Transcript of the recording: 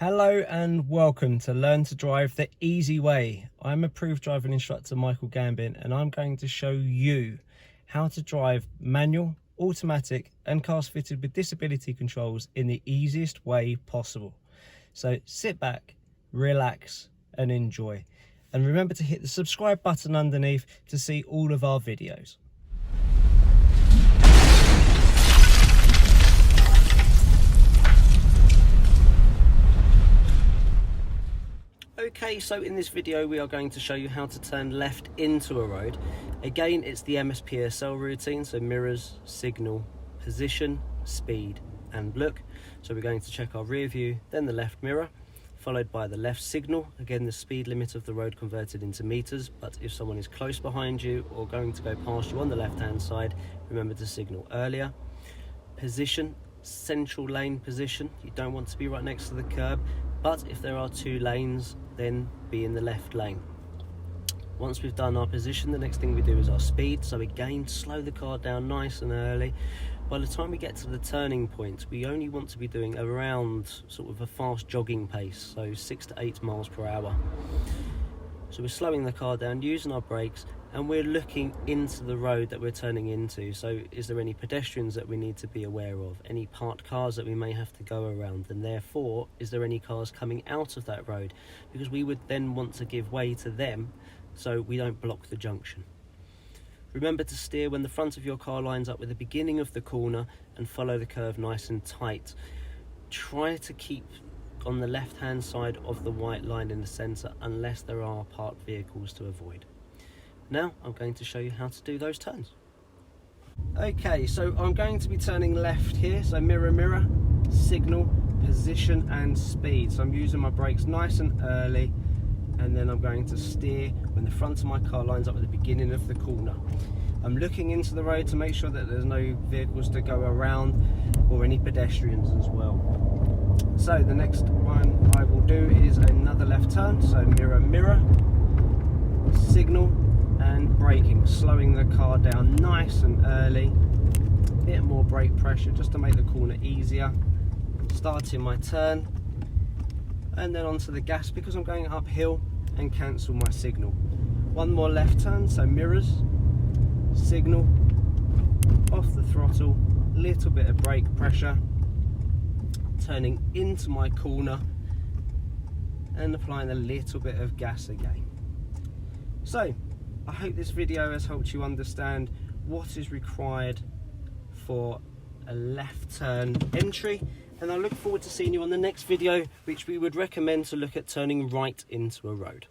Hello and welcome to Learn to Drive the Easy Way. I'm approved driving instructor Michael Gambin and I'm going to show you how to drive manual, automatic and cars fitted with disability controls in the easiest way possible. So sit back, relax and enjoy. And remember to hit the subscribe button underneath to see all of our videos. Okay, so in this video we are going to show you how to turn left into a road. Again, it's the MSP SL routine, so mirrors, signal, position, speed and look. So we're going to check our rear view, then the left mirror, followed by the left signal. Again, the speed limit of the road converted into meters, but if someone is close behind you or going to go past you on the left hand side, remember to signal earlier. Position, central lane position. You don't want to be right next to the curb, but if there are two lanes, then be in the left lane. Once we've done our position, the next thing we do is our speed. So again, slow the car down nice and early. By the time we get to the turning point, we only want to be doing around sort of a fast jogging pace, so 6 to 8 miles per hour. So we're slowing the car down, using our brakes, and we're looking into the road that we're turning into. So is there any pedestrians that we need to be aware of? Any parked cars that we may have to go around? And therefore, is there any cars coming out of that road? Because we would then want to give way to them so we don't block the junction. Remember to steer when the front of your car lines up with the beginning of the corner and follow the curve nice and tight. Try to keep on the left hand side of the white line in the centre unless there are parked vehicles to avoid. Now I'm going to show you how to do those turns. Okay, so I'm going to be turning left here, so mirror, mirror, signal, position and speed. So I'm using my brakes nice and early, and then I'm going to steer when the front of my car lines up at the beginning of the corner. I'm looking into the road to make sure that there's no vehicles to go around or any pedestrians as well. So the next one I will do is another left turn, so mirror, mirror, signal and braking, slowing the car down nice and early, bit more brake pressure just to make the corner easier, starting my turn and then onto the gas because I'm going uphill, and cancel my signal. One more left turn, so mirrors, signal, off the throttle, little bit of brake pressure, turning into my corner and applying a little bit of gas again. So I hope this video has helped you understand what is required for a left turn entry, and I look forward to seeing you on the next video, which we would recommend to look at turning right into a road.